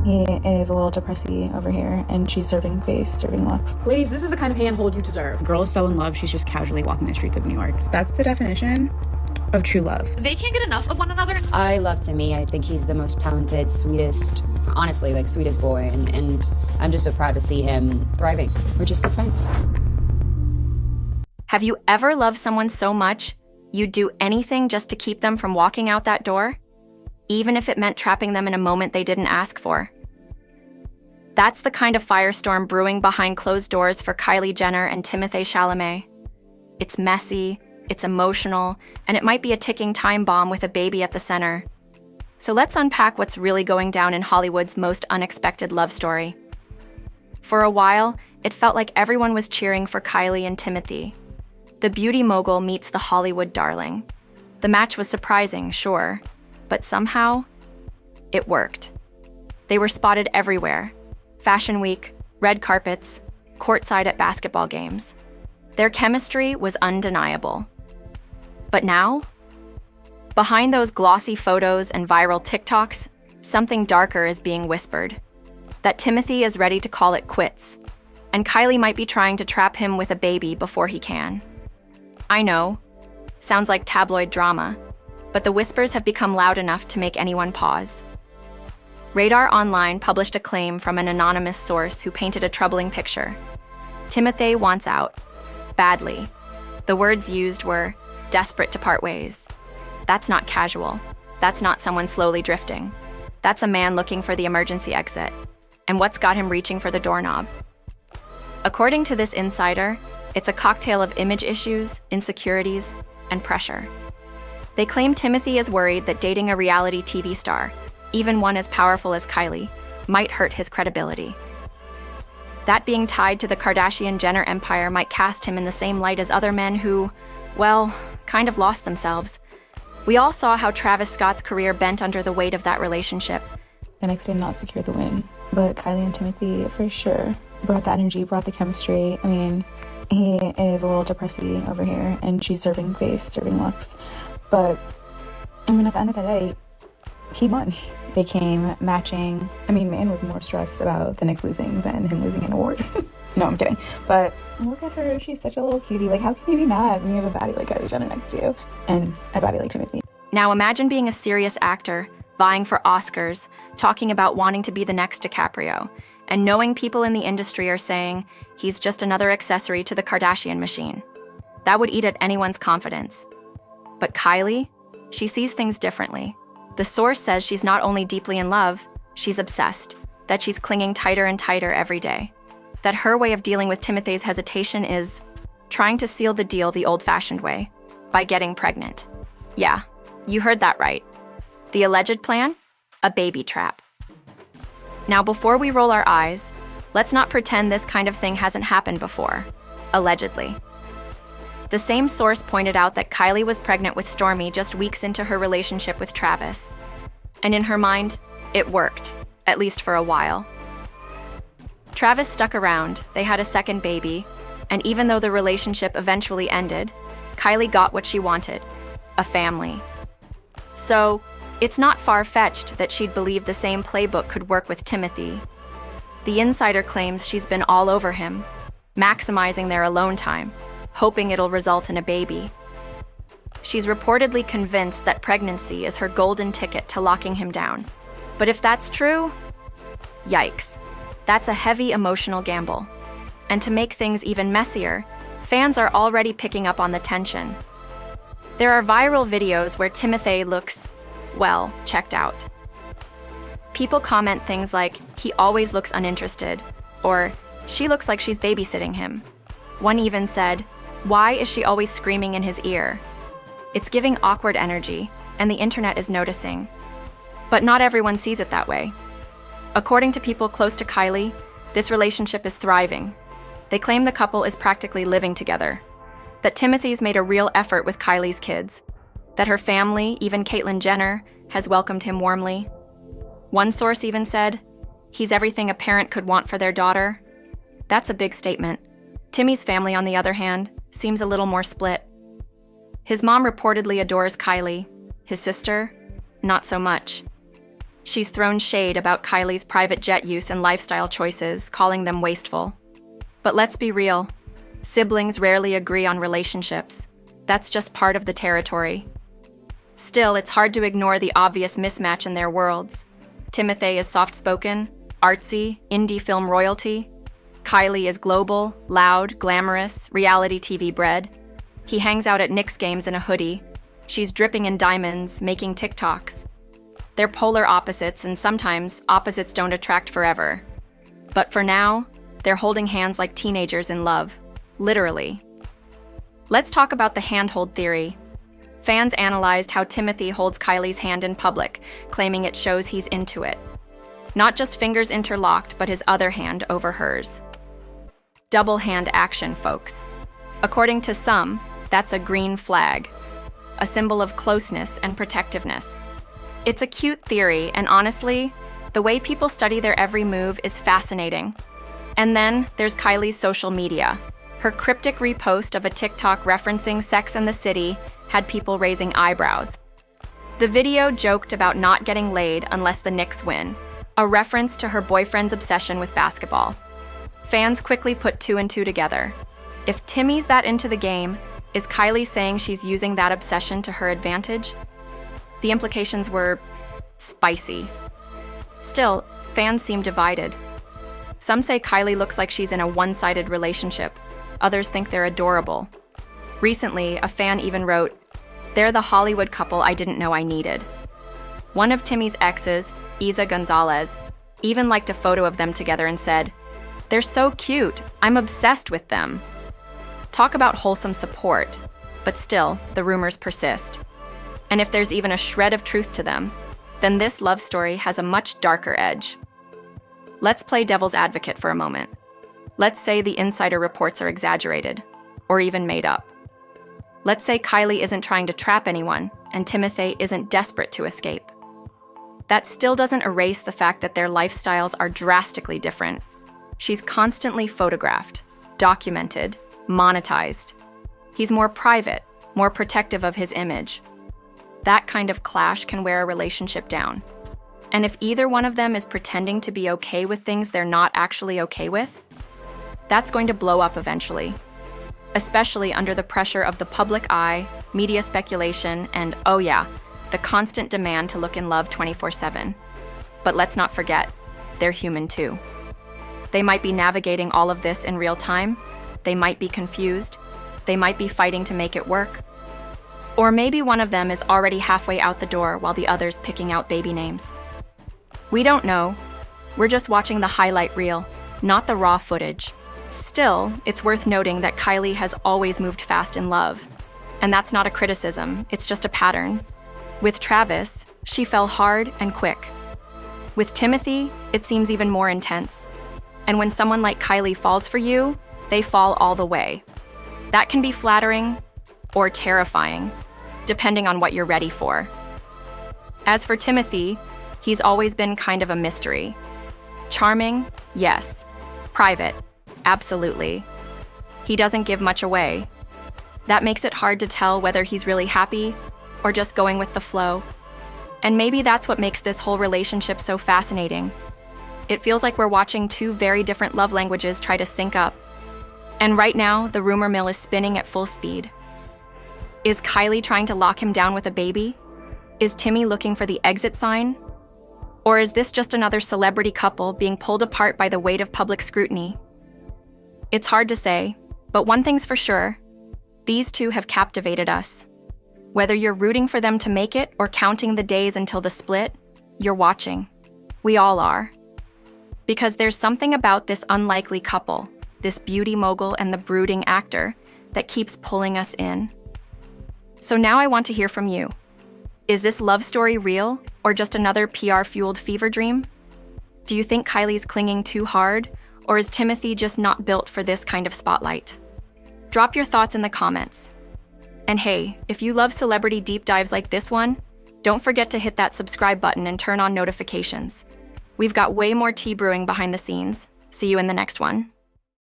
He is a little depressy over here, and she's serving face, serving looks. Ladies, this is the kind of handhold you deserve. Girl is so in love, she's just casually walking the streets of New York. That's the definition of true love. They can't get enough of one another. I love Timmy. I think he's the most talented, sweetest, honestly, like sweetest boy. And I'm just so proud to see him thriving. We're just good friends. Have you ever loved someone so much you'd do anything just to keep them from walking out that door? Even if it meant trapping them in a moment they didn't ask for. That's the kind of firestorm brewing behind closed doors for Kylie Jenner and Timothée Chalamet. It's messy, it's emotional, and it might be a ticking time bomb with a baby at the center. So let's unpack what's really going down in Hollywood's most unexpected love story. For a while, it felt like everyone was cheering for Kylie and Timothée. The beauty mogul meets the Hollywood darling. The match was surprising, sure, but somehow, it worked. They were spotted everywhere. Fashion week, red carpets, courtside at basketball games. Their chemistry was undeniable. But now, behind those glossy photos and viral TikToks, something darker is being whispered. That Timothée is ready to call it quits, and Kylie might be trying to trap him with a baby before he can. I know, sounds like tabloid drama, but the whispers have become loud enough to make anyone pause. RadarOnline published a claim from an anonymous source who painted a troubling picture. Timothée wants out. Badly. The words used were, desperate to part ways. That's not casual. That's not someone slowly drifting. That's a man looking for the emergency exit. And what's got him reaching for the doorknob? According to this insider, it's a cocktail of image issues, insecurities, and pressure. They claim Timothée is worried that dating a reality TV star, even one as powerful as Kylie, might hurt his credibility. That being tied to the Kardashian-Jenner empire might cast him in the same light as other men who, well, kind of lost themselves. We all saw how Travis Scott's career bent under the weight of that relationship. The Knicks did not secure the win, but Kylie and Timothée, for sure, brought the energy, brought the chemistry. I mean, he is a little depressy over here, and she's serving face, serving looks. But, I mean, at the end of the day, he won. They came matching. I mean, man was more stressed about the Knicks losing than him losing an award. No, I'm kidding. But look at her. She's such a little cutie. Like, how can you be mad when you have a baddie like Kylie Jenner next to you and a baddie like Timothée? Now imagine being a serious actor, vying for Oscars, talking about wanting to be the next DiCaprio, and knowing people in the industry are saying he's just another accessory to the Kardashian machine. That would eat at anyone's confidence. But Kylie, she sees things differently. The source says she's not only deeply in love, she's obsessed, that she's clinging tighter and tighter every day. That her way of dealing with Timothée's hesitation is trying to seal the deal the old-fashioned way, by getting pregnant. Yeah, you heard that right. The alleged plan? A baby trap. Now, before we roll our eyes, let's not pretend this kind of thing hasn't happened before. Allegedly. The same source pointed out that Kylie was pregnant with Stormi just weeks into her relationship with Travis. And in her mind, it worked, at least for a while. Travis stuck around, they had a second baby, and even though the relationship eventually ended, Kylie got what she wanted, a family. So, it's not far-fetched that she'd believe the same playbook could work with Timothée. The insider claims she's been all over him, maximizing their alone time, hoping it'll result in a baby. She's reportedly convinced that pregnancy is her golden ticket to locking him down. But if that's true, yikes. That's a heavy emotional gamble. And to make things even messier, fans are already picking up on the tension. There are viral videos where Timothée looks, well, checked out. People comment things like, he always looks uninterested, or she looks like she's babysitting him. One even said, why is she always screaming in his ear? It's giving awkward energy, and the internet is noticing. But not everyone sees it that way. According to people close to Kylie, this relationship is thriving. They claim the couple is practically living together, that Timothée's made a real effort with Kylie's kids, that her family, even Caitlyn Jenner, has welcomed him warmly. One source even said, he's everything a parent could want for their daughter. That's a big statement. Timmy's family, on the other hand, seems a little more split. His mom reportedly adores Kylie. His sister, not so much. She's thrown shade about Kylie's private jet use and lifestyle choices, calling them wasteful. But let's be real. Siblings rarely agree on relationships. That's just part of the territory. Still, it's hard to ignore the obvious mismatch in their worlds. Timothée is soft-spoken, artsy, indie film royalty. Kylie is global, loud, glamorous, reality TV bred. He hangs out at Knicks games in a hoodie. She's dripping in diamonds, making TikToks. They're polar opposites, and sometimes opposites don't attract forever. But for now, they're holding hands like teenagers in love. Literally. Let's talk about the handhold theory. Fans analyzed how Timothée holds Kylie's hand in public, claiming it shows he's into it. Not just fingers interlocked, but his other hand over hers. Double hand action, folks. According to some, that's a green flag, a symbol of closeness and protectiveness. It's a cute theory, and honestly, the way people study their every move is fascinating. And then there's Kylie's social media. Her cryptic repost of a TikTok referencing Sex and the City had people raising eyebrows. The video joked about not getting laid unless the Knicks win, a reference to her boyfriend's obsession with basketball. Fans quickly put two and two together. If Timmy's that into the game, is Kylie saying she's using that obsession to her advantage? The implications were spicy. Still, fans seem divided. Some say Kylie looks like she's in a one-sided relationship. Others think they're adorable. Recently, a fan even wrote, "They're the Hollywood couple I didn't know I needed." One of Timmy's exes, Isa Gonzalez, even liked a photo of them together and said, "They're so cute, I'm obsessed with them." Talk about wholesome support, but still, the rumors persist. And if there's even a shred of truth to them, then this love story has a much darker edge. Let's play devil's advocate for a moment. Let's say the insider reports are exaggerated, or even made up. Let's say Kylie isn't trying to trap anyone, and Timothée isn't desperate to escape. That still doesn't erase the fact that their lifestyles are drastically different. She's constantly photographed, documented, monetized. He's more private, more protective of his image. That kind of clash can wear a relationship down. And if either one of them is pretending to be okay with things they're not actually okay with, that's going to blow up eventually. Especially under the pressure of the public eye, media speculation, and, oh yeah, the constant demand to look in love 24/7. But let's not forget, they're human too. They might be navigating all of this in real time. They might be confused. They might be fighting to make it work. Or maybe one of them is already halfway out the door while the other's picking out baby names. We don't know. We're just watching the highlight reel, not the raw footage. Still, it's worth noting that Kylie has always moved fast in love. And that's not a criticism, it's just a pattern. With Travis, she fell hard and quick. With Timothée, it seems even more intense. And when someone like Kylie falls for you, they fall all the way. That can be flattering or terrifying, depending on what you're ready for. As for Timothée, he's always been kind of a mystery. Charming, yes. Private, absolutely. He doesn't give much away. That makes it hard to tell whether he's really happy or just going with the flow. And maybe that's what makes this whole relationship so fascinating. It feels like we're watching two very different love languages try to sync up. And right now, the rumor mill is spinning at full speed. Is Kylie trying to lock him down with a baby? Is Timmy looking for the exit sign? Or is this just another celebrity couple being pulled apart by the weight of public scrutiny? It's hard to say, but one thing's for sure. These two have captivated us. Whether you're rooting for them to make it or counting the days until the split, you're watching. We all are. Because there's something about this unlikely couple, this beauty mogul and the brooding actor, that keeps pulling us in. So now I want to hear from you. Is this love story real or just another PR-fueled fever dream? Do you think Kylie's clinging too hard, or is Timothée just not built for this kind of spotlight? Drop your thoughts in the comments. And hey, if you love celebrity deep dives like this one, don't forget to hit that subscribe button and turn on notifications. We've got way more tea brewing behind the scenes. See you in the next one.